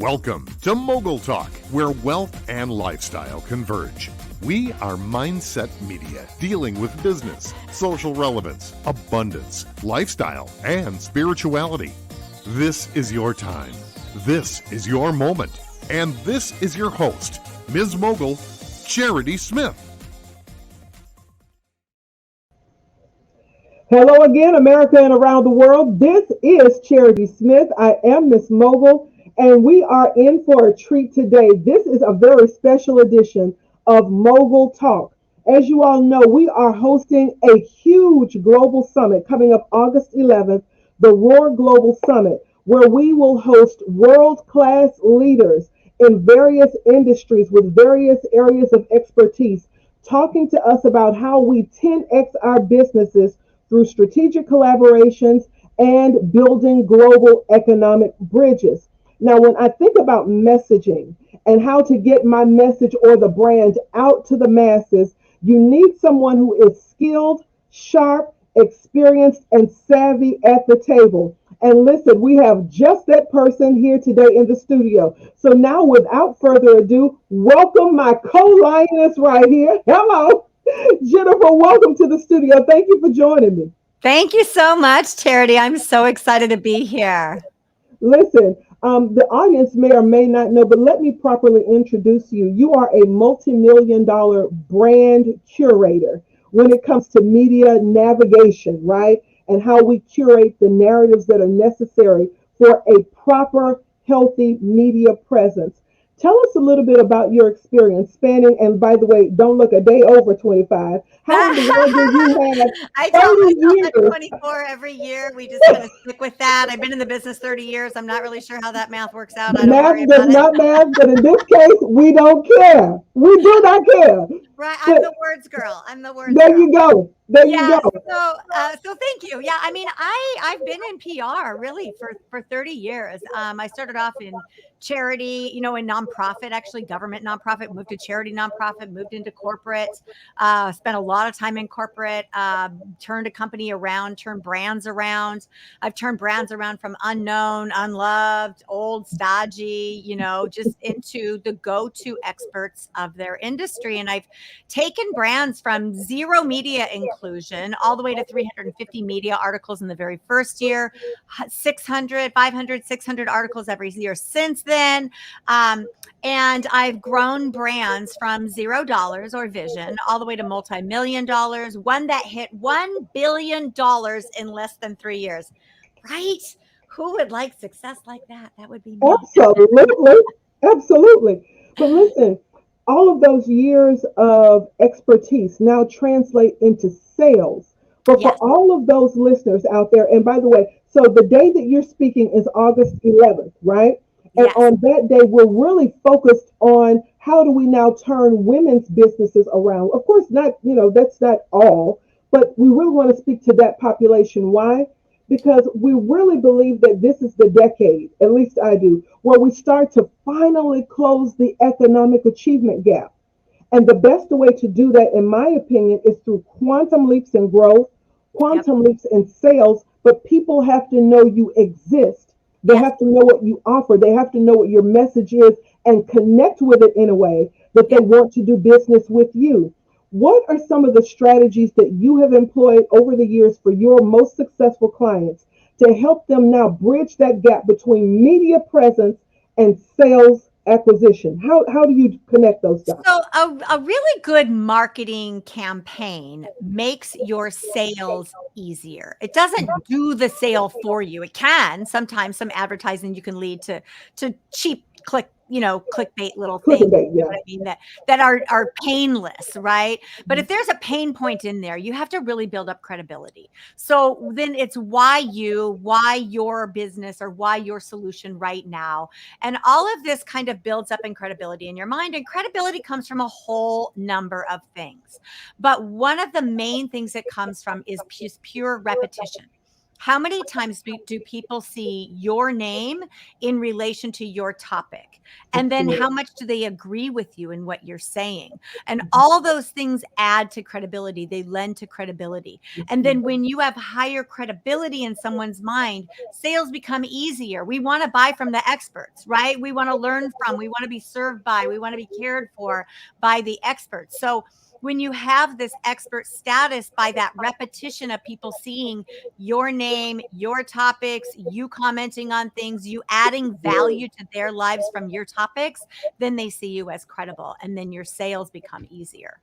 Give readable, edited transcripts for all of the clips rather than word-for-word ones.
Welcome to Mogul Talk, where wealth and lifestyle converge. We are Mindset Media, dealing with business, social relevance, abundance, lifestyle, and spirituality. This is your time. This is your moment. And this is your host, Ms. Mogul, Charity Smith. Hello again, America and around the world. This is Charity Smith. I am Ms. Mogul, and we are in for a treat today. This is a very special edition of Mogul Talk. As you all know, we are hosting a huge global summit coming up August 11th, the Roar Global Summit, where we will host world-class leaders in various industries with various areas of expertise, talking to us about how we 10x our businesses through strategic collaborations and building global economic bridges. Now, when I think about messaging and how to get my message or the brand out to the masses, you need someone who is skilled, sharp, experienced, and savvy at the table. And listen, we have just that person here today in the studio. So now, without further ado, welcome my co-lioness right here. Hello, Jennifer. Welcome to the studio. Thank you for joining me. Thank you so much, Charity. I'm so excited to be here. Listen, the audience may or may not know, but let me properly introduce you. You are a multi-million-dollar brand curator when it comes to media navigation, right? And how we curate the narratives that are necessary for a proper, healthy media presence. Tell us a little bit about your experience spanning, and by the way, don't look a day over 25. How in the world did you have I tell 30 myself years? I'm 24 every year. We just kind of stick with that. I've been in the business 30 years. I'm not really sure how that math works out. I don't Math worry does about it. not math, but in this case, we don't care. We do not care. Right. I'm But the words girl. I'm the words there girl. you go. There you Yeah, go. so thank you. Yeah, I mean, I've been in PR really for 30 years. I started off in charity, in nonprofit, actually government nonprofit, moved to charity nonprofit, moved into corporate, spent a lot of time in corporate, turned a company around, turned brands around. I've turned brands around from unknown, unloved, old, stodgy, just into the go-to experts of their industry. And I've taken brands from zero media inclusion all the way to 350 media articles in the very first year, 600, 500, 600 articles every year since then. And I've grown brands from $0 or vision all the way to multi-million dollars, one that hit $1 billion in less than 3 years, right? Who would like success like that? That would be me. Absolutely. Absolutely. But listen, all of those years of expertise now translate into sales. But for Yes. all of those listeners out there, and by the way, so the day that you're speaking is August 11th, right? And Yes. on that day, we're really focused on how do we now turn women's businesses around. Of course, that's not all, but we really want to speak to that population. Why? Because we really believe that this is the decade, at least I do, where we start to finally close the economic achievement gap. And the best way to do that, in my opinion, is through quantum leaps in growth, Yep. quantum leaps in sales. But people have to know you exist. They Yes. have to know what you offer. They have to know what your message is and connect with it in a way that they Yep. want to do business with you. What are some of the strategies that you have employed over the years for your most successful clients to help them now bridge that gap between media presence and sales acquisition? How do you connect those dots? So a really good marketing campaign makes your sales easier. It doesn't do the sale for you. It can sometimes some advertising you can lead to cheap clickbait little Click things. and bait, You know yeah. what I mean that are painless, right? But if there's a pain point in there, you have to really build up credibility. So then it's why your business or why your solution right now. And all of this kind of builds up in credibility in your mind. And credibility comes from a whole number of things. But one of the main things it comes from is pure repetition. How many times do people see your name in relation to your topic? And then how much do they agree with you in what you're saying? And all those things add to credibility. They lend to credibility. And then when you have higher credibility in someone's mind, sales become easier. We want to buy from the experts, right? We want to learn from, we want to be served by, we want to be cared for by the experts. So when you have this expert status by that repetition of people seeing your name, your topics, you commenting on things, you adding value to their lives from your topics, then they see you as credible, and then your sales become easier.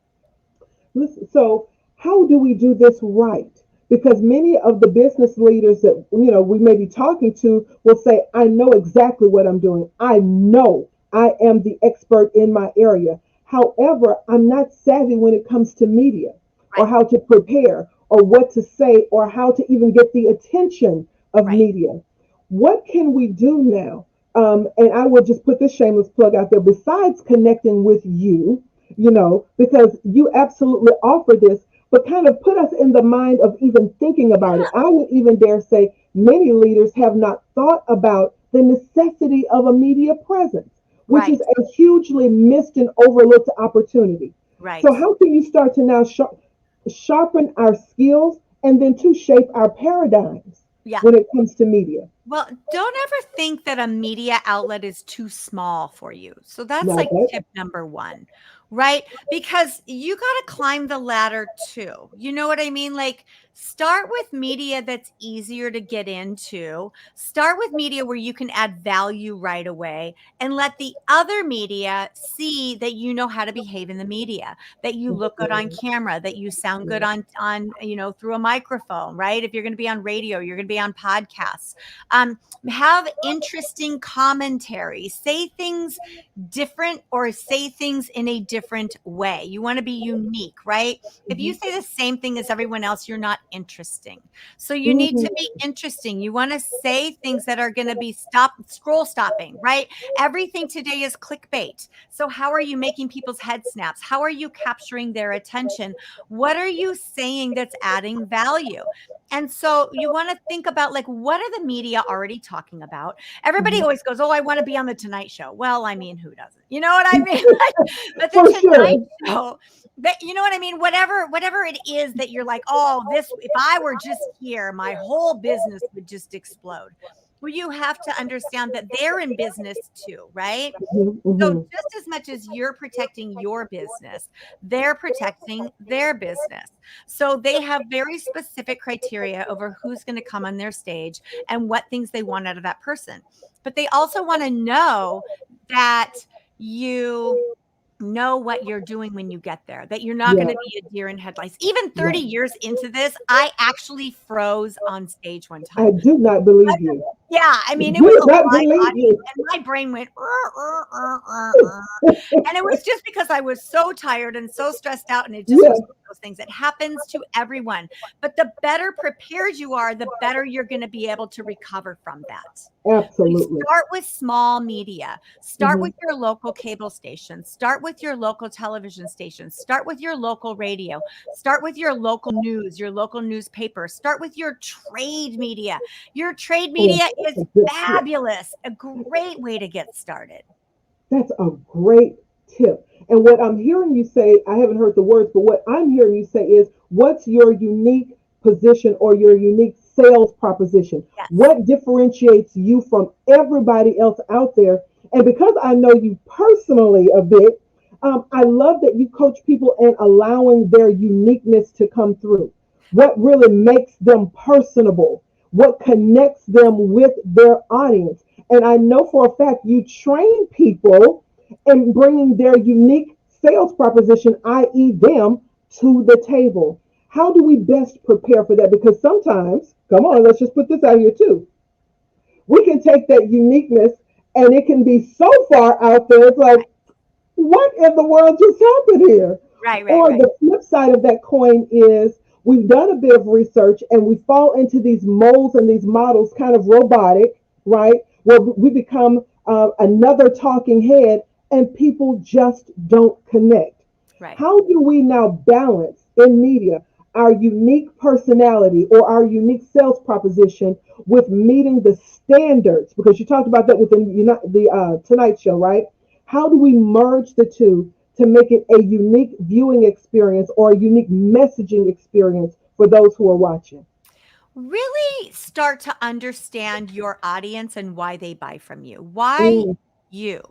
Listen, so how do we do this right? Because many of the business leaders that we may be talking to will say, I know exactly what I'm doing. I know I am the expert in my area. However, I'm not savvy when it comes to media or how to prepare or what to say or how to even get the attention of media. What can we do now? And I will just put this shameless plug out there. Besides connecting with you, because you absolutely offer this, but kind of put us in the mind of even thinking about it. I would even dare say many leaders have not thought about the necessity of a media presence, which is a hugely missed and overlooked opportunity. Right. So how can you start to now sharpen our skills and then to shape our paradigms when it comes to media? Well, don't ever think that a media outlet is too small for you. So that's tip number one, right? Because you got to climb the ladder too. You know what I mean? Like, start with media that's easier to get into. Start with media where you can add value right away, and let the other media see that you know how to behave in the media, that you look good on camera, that you sound good on through a microphone, right? If you're going to be on radio, you're going to be on podcasts. Have interesting commentary, say things different or say things in a different way. You want to be unique, right? If you say the same thing as everyone else, you're not interesting. So you need to be interesting. You want to say things that are going to be scroll stopping, right? Everything today is clickbait. So how are you making people's head snaps? How are you capturing their attention? What are you saying that's adding value? And so you want to think about, like, what are the media already talking about? Everybody always goes, oh, I want to be on the Tonight Show. Well, I mean, who doesn't? You know what I mean? But the Tonight Show, you know what I mean? Whatever it is that you're like, oh, this, if I were just here, my whole business would just explode. Well, you have to understand that they're in business too, right? So just as much as you're protecting your business, they're protecting their business. So they have very specific criteria over who's going to come on their stage and what things they want out of that person. But they also want to know that you know what you're doing when you get there, that you're not going to be a deer in headlights. Even 30 years into this, I actually froze on stage one time. I do not believe you. Yeah, I mean, it was a live audience, and my brain went, and it was just because I was so tired and so stressed out, and it just was one of those things. It happens to everyone, but the better prepared you are, the better you're going to be able to recover from that. Absolutely. Start with small media. Start with your local cable station. Start with your local television station. Start with your local radio. Start with your local news, your local newspaper. Start with your trade media. Your trade media is fabulous. A great way to get started. That's a great tip. And what I'm hearing you say, I haven't heard the words, but what I'm hearing you say is, what's your unique position or your unique sales proposition? Yes. What differentiates you from everybody else out there? And because I know you personally a bit, I love that you coach people in allowing their uniqueness to come through. What really makes them personable? What connects them with their audience? And I know for a fact you train people in bringing their unique sales proposition, i.e. them, to the table. How do we best prepare for that? Because sometimes, come on, let's just put this out here too. We can take that uniqueness and it can be so far out there. It's like, what in the world just happened here? Right. The flip side of that coin is, we've done a bit of research and we fall into these molds and these models, kind of robotic, right? Where we become another talking head and people just don't connect. Right. How do we now balance in media our unique personality or our unique sales proposition with meeting the standards? Because you talked about that within the Tonight Show, right? How do we merge the two to make it a unique viewing experience or a unique messaging experience for those who are watching? Really start to understand your audience and why they buy from you. Why Mm, you,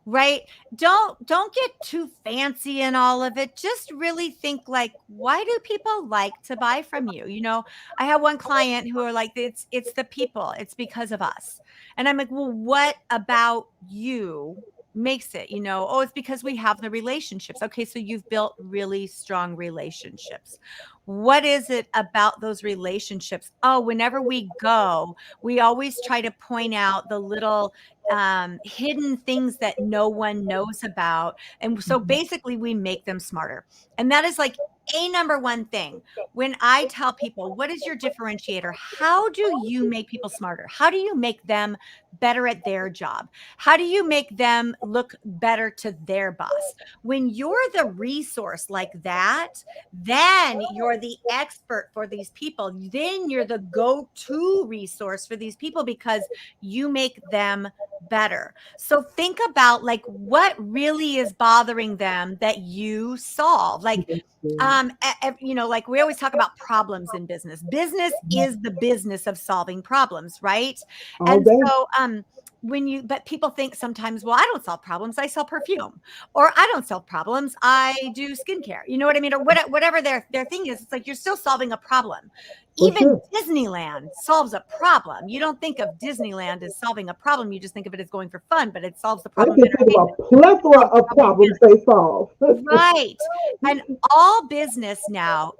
right? Don't get too fancy in all of it. Just really think like, why do people like to buy from you? I have one client who are like, it's the people. It's because of us. And I'm like, well, what about you makes it, oh, it's because we have the relationships. Okay, so you've built really strong relationships. What is it about those relationships? Oh, whenever we go, we always try to point out the little hidden things that no one knows about. And so mhm, basically, we make them smarter. And that is like a number one thing. When I tell people, what is your differentiator? How do you make people smarter? How do you make them better at their job? How do you make them look better to their boss? When you're the resource like that, then you're the expert for these people. Then you're the go-to resource for these people because you make them better. So think about like what really is bothering them that you solve. Like mhm, like we always talk about problems in business. Business mhm. is the business of solving problems, right? All And day. so but people think sometimes, well, I don't solve problems, I sell perfume, or I don't solve problems, I do skincare. You know what I mean? Or whatever their thing is. It's like you're still solving a problem. For Even sure. Disneyland solves a problem. You don't think of Disneyland as solving a problem. You just think of it as going for fun, but it solves the I problem of can think of entertainment. a plethora Solves the of problem of problems they solve. right. And all business now,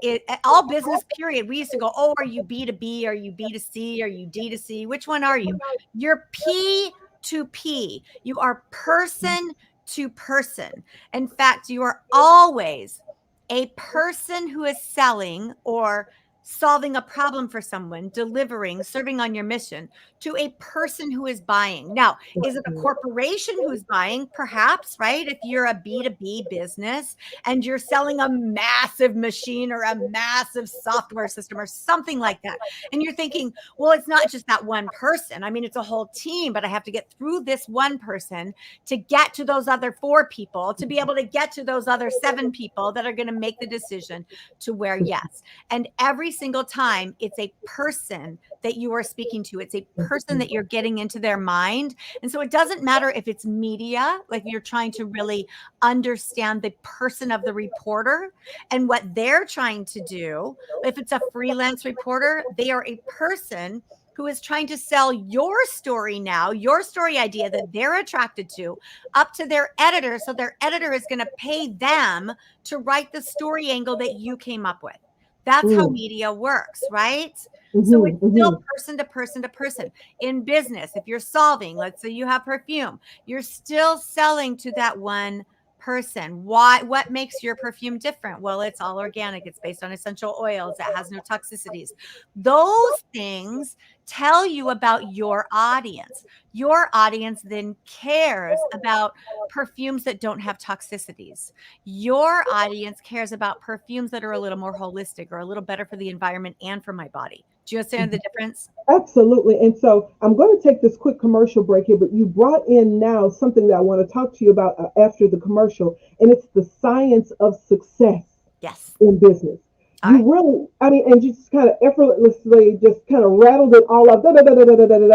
all business period. We used to go, oh, are you B2B? Are you B2C? Are you D2C? Which one are you? You're P2P. You are person to person. In fact, you are always a person who is selling or solving a problem for someone, delivering, serving on your mission to a person who is buying. Now, is it a corporation who's buying? Perhaps, right? If you're a B2B business and you're selling a massive machine or a massive software system or something like that, and you're thinking, well, it's not just that one person. I mean, it's a whole team, but I have to get through this one person to get to those other 4 people, to be able to get to those other 7 people that are going to make the decision to where yes. And every single time, it's a person that you are speaking to. It's a person that you're getting into their mind. And so it doesn't matter if it's media, like you're trying to really understand the person of the reporter and what they're trying to do. If it's a freelance reporter, they are a person who is trying to sell your story now, your story idea that they're attracted to, up to their editor. So their editor is going to pay them to write the story angle that you came up with. That's how Mm, media works, right? So mhm, it's still mhm. person to person to person. In business, if you're solving, let's say you have perfume, you're still selling to that one person. Why? What makes your perfume different? Well, it's all organic. It's based on essential oils. It has no toxicities. Those things tell you about your audience. Your audience then cares about perfumes that don't have toxicities. Your audience cares about perfumes that are a little more holistic or a little better for the environment and for my body. Do you understand the difference? Absolutely. And so I'm going to take this quick commercial break here, but you brought in now something that I want to talk to you about after the commercial, and it's the science of success Yes. in business. All right. You really, I mean, and just kind of effortlessly just kind of rattled it all up,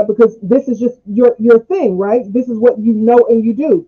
because this is just your thing, right? This is what you know and you do.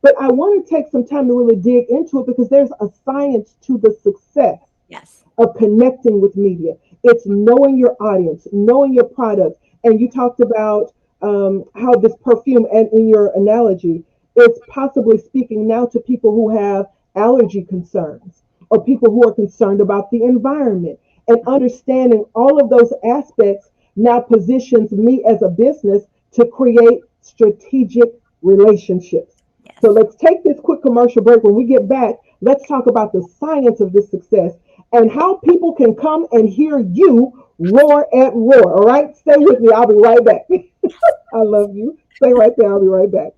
But I want to take some time to really dig into it because there's a science to the success Yes. of connecting with media. It's knowing your audience, knowing your product. And you talked about how this perfume, and in your analogy, is possibly speaking now to people who have allergy concerns or people who are concerned about the environment. And understanding all of those aspects now positions me as a business to create strategic relationships. Yes. So let's take this quick commercial break. When we get back, let's talk about the science of this success and how people can come and hear you roar at roar. All right, stay with me. I'll be right back. I love you. Stay right there. I'll be right back.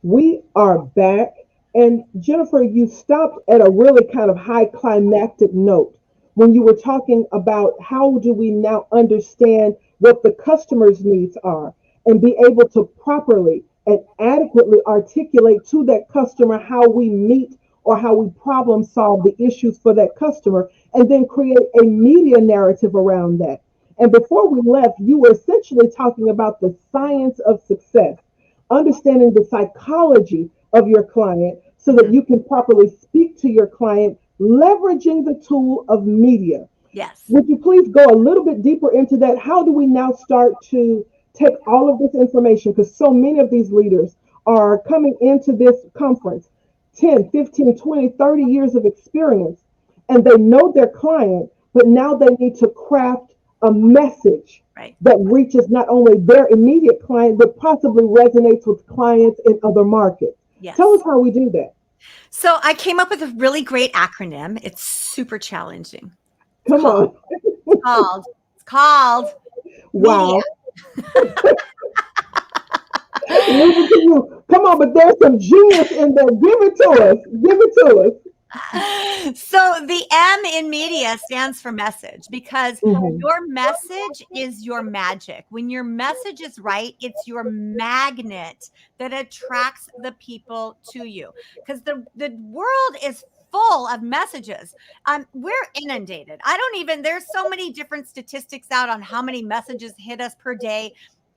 We are back. And Jennifer, you stopped at a really kind of high climactic note when you were talking about how do we now understand what the customer's needs are and be able to properly and adequately articulate to that customer how we meet or how we problem solve the issues for that customer, and then create a media narrative around that. And before we left, you were essentially talking about the science of success, understanding the psychology of your client so that Mhm. you can properly speak to your client, leveraging the tool of media. Yes. Would you please go a little bit deeper into that? How do we now start to take all of this information? Because so many of these leaders are coming into this conference 10, 15, 20, 30 years of experience, and they know their client, but now they need to craft a message Right. that reaches not only their immediate client, but possibly resonates with clients in other markets. Tell us Yes. how we do that. So I came up with a really great acronym. It's super challenging. It's Come called, on. it's called media. Wow. Leave it to you. Come on, but there's some genius in there. Give it to us. Give it to us. So the M in media stands for message, because Mhm. your message is your magic. When your message is right, it's your magnet that attracts the people to you. Because the world is full of messages. We're inundated. I don't even, there's so many different statistics out on how many messages hit us per day.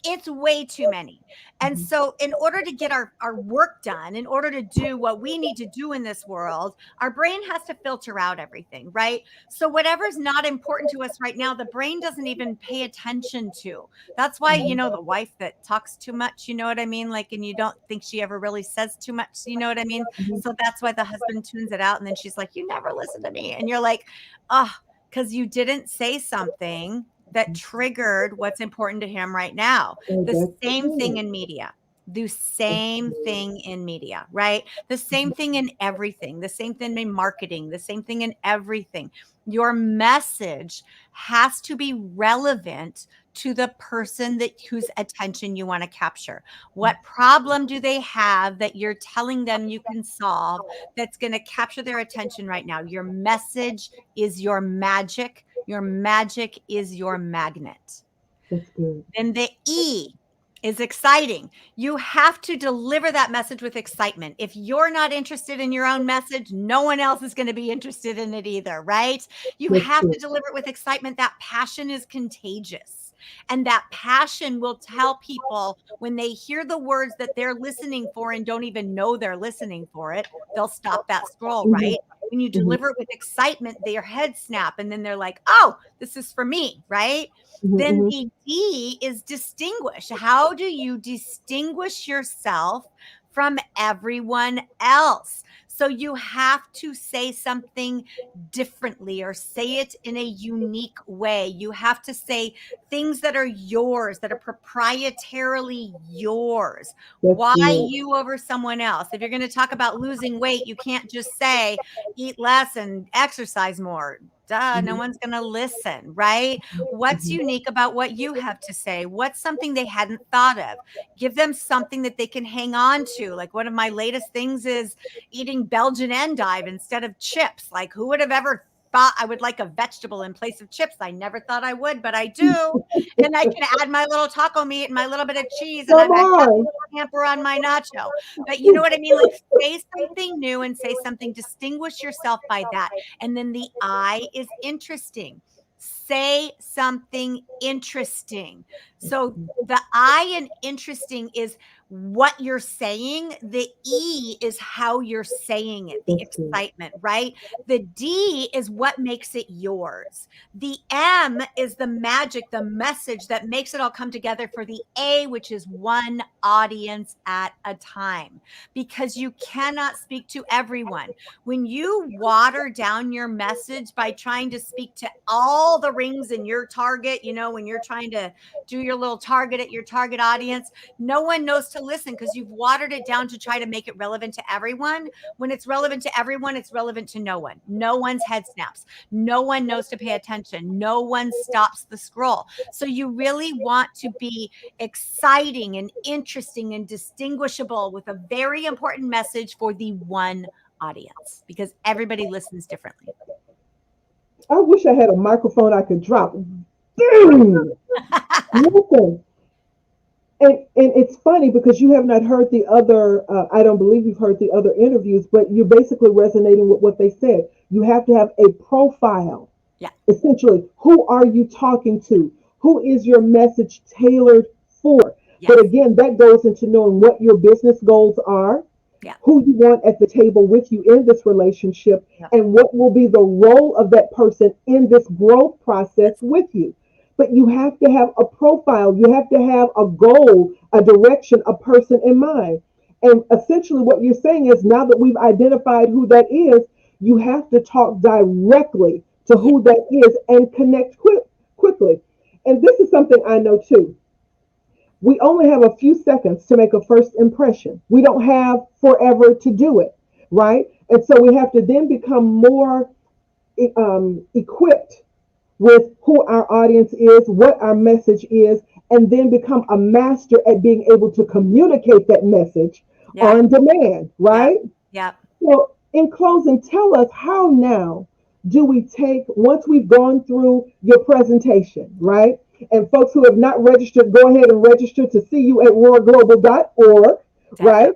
It's way too many. And Mhm. so, in order to get our work done, in order to do what we need to do in this world, our brain has to filter out everything, right? So whatever's not important to us right now, the brain doesn't even pay attention to. That's why, the wife that talks too much, you know what I mean? Like, and you don't think she ever really says too much, you know what I mean? Mhm. So that's why the husband tunes it out. And then she's like, you never listen to me. And you're like, oh, because you didn't say something that triggered what's important to him right now. Oh, The that's same thing good. in media. The That's same good. thing in media, right? The same thing in everything, the same thing in marketing, the same thing in everything. Your message has to be relevant to the person that whose attention you want to capture. What problem do they have that you're telling them you can solve that's going to capture their attention right now? Your message is your magic. Your magic is your magnet. That's good. Then the E is exciting. You have to deliver that message with excitement. If you're not interested in your own message, no one else is going to be interested in it either, right? You That's have good. to deliver it with excitement. That passion is contagious. And that passion will tell people when they hear the words that they're listening for and don't even know they're listening for it, they'll stop that scroll, Mhm. right? When you Mhm. deliver it with excitement, their head snap and then they're like, oh, this is for me, right? Mhm. Then Mhm. the D is distinguish. How do you distinguish yourself from everyone else? So you have to say something differently or say it in a unique way. You have to say things that are yours, that are proprietarily yours. That's Why good. you over someone else? If you're going to talk about losing weight, you can't just say eat less and exercise more. Duh, no Mhm. one's going to listen, right? What's Mhm. unique about what you have to say? What's something they hadn't thought of? Give them something that they can hang on to. Like one of my latest things is eating Belgian endive instead of chips. Like who would have ever thought I would like a vegetable in place of chips? I never thought I would, but I do. And I can add my little taco meat and my little bit of cheese, and Come I've got a on. hamper on my nacho. But you know what I mean? Like say something new and say something, distinguish yourself by that. And then the I is interesting. Say something interesting. So the I in interesting is what you're saying. The E is how you're saying it, the That's good. excitement, right? The D is what makes it yours. The M is the magic, the message that makes it all come together for the A, which is one audience at a time, because you cannot speak to everyone. When you water down your message by trying to speak to all the rings in your target, when you're trying to do your little target at your target audience, no one knows to listen because you've watered it down to try to make it relevant to everyone. When it's relevant to everyone, it's relevant to no one. No one's head snaps. No one knows to pay attention. No one stops the scroll. So you really want to be exciting and interesting and distinguishable with a very important message for the one audience, because everybody listens differently. I wish I had a microphone I could drop. Listen, and it's funny because you have not heard the other. I don't believe you've heard the other interviews, but you're basically resonating with what they said. You have to have a profile. Yeah. Essentially, who are you talking to? Who is your message tailored for? Yes. But again, that goes into knowing what your business goals are. Yeah. Who you want at the table with you in this relationship, yeah. and what will be the role of that person in this growth process with you. But you have to have a profile. You have to have a goal, a direction, a person in mind. And essentially what you're saying is, now that we've identified who that is, you have to talk directly to who that is and connect quickly. And this is something I know too. We only have a few seconds to make a first impression. We don't have forever to do it, right? And so we have to then become more equipped with who our audience is, what our message is, and then become a master at being able to communicate that message on demand, right? Yeah. So in closing, tell us, how now do we take, once we've gone through your presentation, right? And folks who have not registered, go ahead and register to see you at roarglobal.org, right?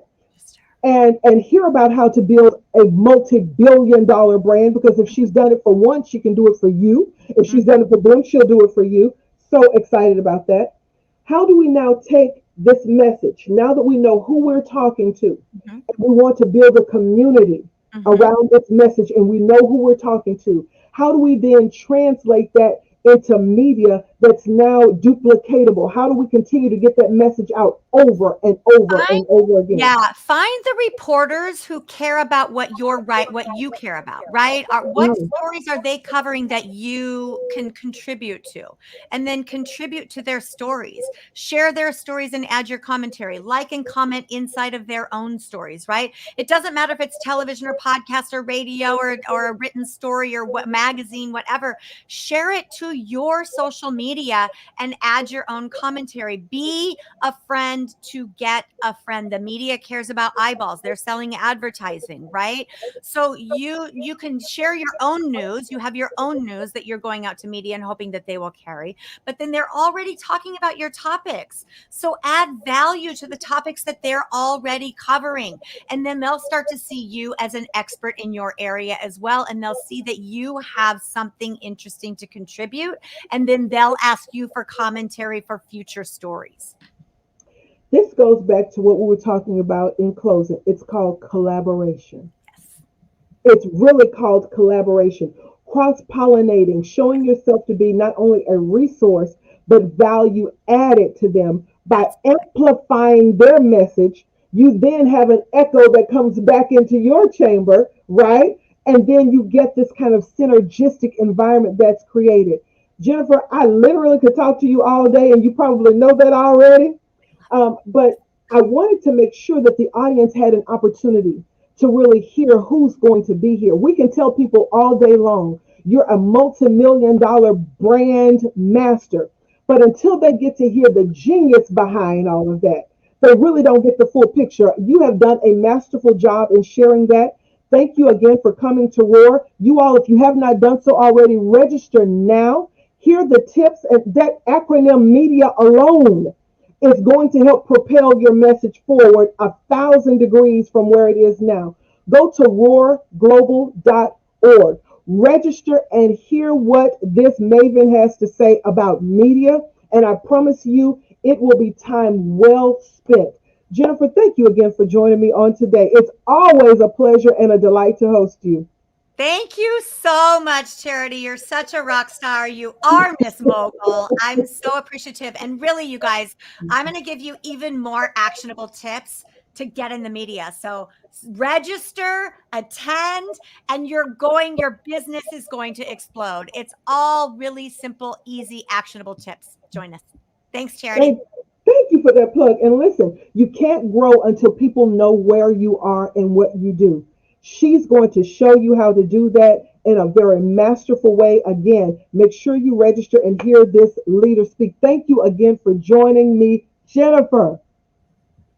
And hear about how to build a multi-billion-dollar brand, because if she's done it for one, she can do it for you. If she's done it for them, she'll do it for you. So excited about that. How do we now take this message, now that we know who we're talking to, and we want to build a community around this message, and we know who we're talking to, how do we then translate that into media that's now duplicatable? How do we continue to get that message out over and over and over again? Yeah, find the reporters who care about what you care about, right? What stories are they covering that you can contribute to? And then contribute to their stories. Share their stories and add your commentary. Like and comment inside of their own stories, right? It doesn't matter if it's television or podcast or radio or a written story or what magazine, whatever. Share it to your social media and add your own commentary. Be a friend to get a friend. The media cares about eyeballs. They're selling advertising, right? So you can share your own news. You have your own news that you're going out to media and hoping that they will carry. But then they're already talking about your topics. So add value to the topics that they're already covering. And then they'll start to see you as an expert in your area as well. And they'll see that you have something interesting to contribute. And then they'll ask you for commentary for future stories. This goes back to what we were talking about in closing. It's called collaboration. Yes. It's really called collaboration. Cross-pollinating, showing yourself to be not only a resource, but value added to them by amplifying their message. You then have an echo that comes back into your chamber, right? And then you get this kind of synergistic environment that's created. Jennifer, I literally could talk to you all day, and you probably know that already. But I wanted to make sure that the audience had an opportunity to really hear who's going to be here. We can tell people all day long, you're a multi-million-dollar brand master. But until they get to hear the genius behind all of that, they really don't get the full picture. You have done a masterful job in sharing that. Thank you again for coming to Roar. You all, if you have not done so already, register now. Hear the tips, and that acronym media alone is going to help propel your message forward 1,000 degrees from where it is now. Go to roarglobal.org. Register and hear what this maven has to say about media. And I promise you, it will be time well spent. Jennifer, thank you again for joining me on today. It's always a pleasure and a delight to host you. Thank you so much, Charity. You're such a rock star. You are Miss Mogul. I'm so appreciative. And really, you guys, I'm going to give you even more actionable tips to get in the media. So register, attend, and your business is going to explode. It's all really simple, easy, actionable tips. Join us. Thanks, Charity. Thank you for that plug. And listen, you can't grow until people know where you are and what you do. She's going to show you how to do that in a very masterful way. Again, make sure you register and hear this leader speak. Thank you again for joining me, Jennifer.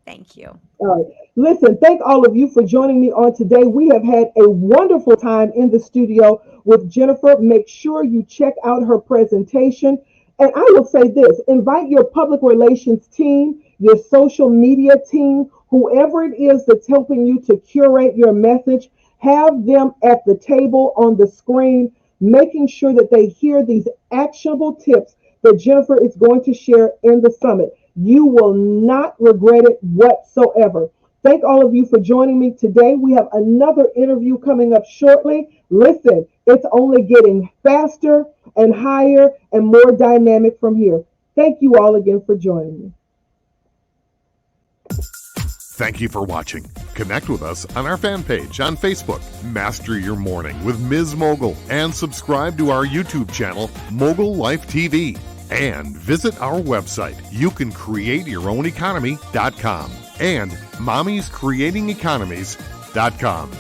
Thank you. All right. Listen, thank all of you for joining me on today. We have had a wonderful time in the studio with Jennifer. Make sure you check out her presentation. And I will say this, invite your public relations team, your social media team, whoever it is that's helping you to curate your message, have them at the table on the screen, making sure that they hear these actionable tips that Jennifer is going to share in the summit. You will not regret it whatsoever. Thank all of you for joining me today. We have another interview coming up shortly. Listen, it's only getting faster and higher and more dynamic from here. Thank you all again for joining me. Thank you for watching. Connect with us on our fan page on Facebook, Master Your Morning with Ms. Mogul, and subscribe to our YouTube channel, Mogul Life TV. And visit our website, youcancreateyourown economy.com and mommiescreatingeconomies.com.